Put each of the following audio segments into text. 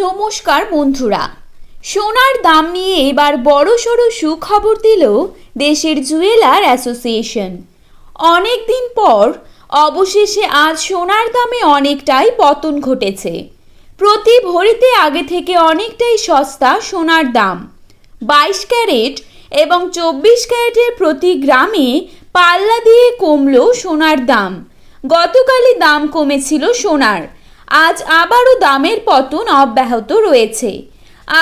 নমস্কার বন্ধুরা, সোনার দাম নিয়ে এবার বড়সড় সুখবর দিল দেশের জুয়েলার অ্যাসোসিয়েশন। অনেক দিন পর অবশেষে আজ সোনার দামে অনেকটাই পতন ঘটেছে। প্রতি ভরিতে আগে থেকে অনেকটাই সস্তা সোনার দাম। 22 ক্যারেট এবং 24 ক্যারেটের প্রতি গ্রামে পাল্লা দিয়ে কমল সোনার দাম। গতকালই দাম কমেছিল সোনার, আজ আবারও দামের পতন অব্যাহত রয়েছে।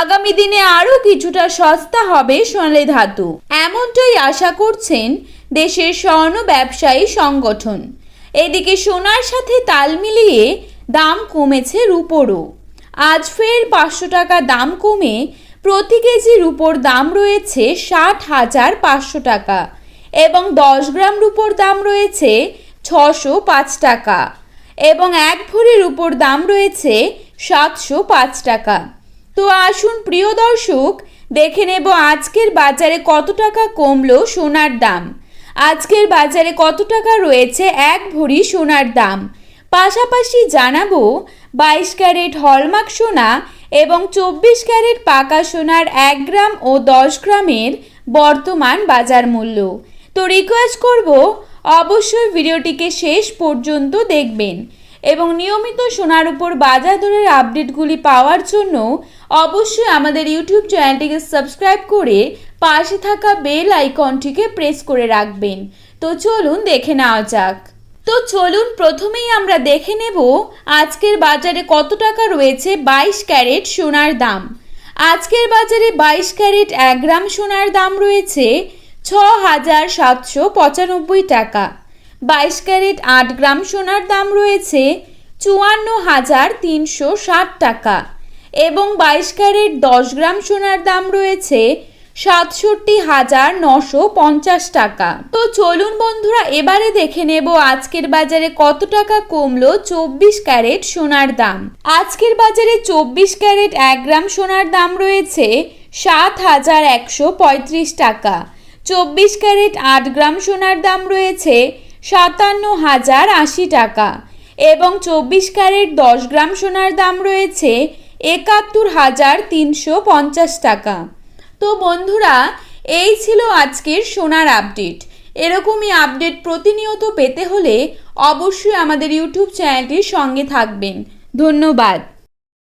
আগামী দিনে আরও কিছুটা সস্তা হবে সোনালী ধাতু, এমনটাই আশা করছেন দেশের স্বর্ণ ব্যবসায়ী সংগঠন। এদিকে সোনার সাথে তাল মিলিয়ে দাম কমেছে রূপোরও। আজ ফের 500 টাকা দাম কমে প্রতি কেজি রূপোর দাম রয়েছে 60,500 টাকা এবং 10 গ্রাম রূপোর দাম রয়েছে 605 টাকা এবং 1 ভরি রূপোর দাম রয়েছে 705 টাকা। তো আসুন প্রিয় দর্শক, দেখে নেব আজকের বাজারে কত টাকা কমলো সোনার দাম। আজকের বাজারে কত টাকা রয়েছে 1 ভরি সোনার দাম। পাশাপাশি জানাবো 22 ক্যারেট হলমার্ক সোনা এবং 24 ক্যারেট পাকা সোনার 1 গ্রাম ও 10 গ্রামের বর্তমান বাজার মূল্য। তো রিকোয়েস্ট করব অবশ্যই ভিডিওটিকে শেষ পর্যন্ত দেখবেন এবং নিয়মিত সোনার উপর বাজার দরের আপডেটগুলি পাওয়ার জন্য অবশ্যই আমাদের ইউটিউব চ্যানেলটিকে সাবস্ক্রাইব করে পাশে থাকা বেল আইকনটিকে প্রেস করে রাখবেন। তো চলুন দেখে নেওয়া যাক। প্রথমেই আমরা দেখে নেব আজকের বাজারে কত টাকা রয়েছে 22 ক্যারেট সোনার দাম। আজকের বাজারে 22 ক্যারেট 1 গ্রাম সোনার দাম রয়েছে 6,795 টাকা। 22 ক্যারেট 8 গ্রাম সোনার দাম রয়েছে 54,360 টাকা এবং 22 ক্যারেট 10 গ্রাম সোনার দাম রয়েছে 67,950 টাকা। তো চলুন বন্ধুরা, এবারে দেখে নেব আজকের বাজারে কত টাকা কমলো 24 ক্যারেট সোনার দাম। আজকের বাজারে 24 ক্যারেট 1 গ্রাম সোনার দাম রয়েছে 7,135 টাকা। 24 ক্যারেট 8 গ্রাম সোনার দাম রয়েছে 57,080 টাকা এবং 24 ক্যারেট 10 গ্রাম সোনার দাম রয়েছে 71,350 টাকা। তো বন্ধুরা, এই ছিল আজকের সোনার আপডেট। এরকমই আপডেট প্রতিনিয়ত পেতে হলে অবশ্যই আমাদের ইউটিউব চ্যানেলটির সঙ্গে থাকবেন। ধন্যবাদ।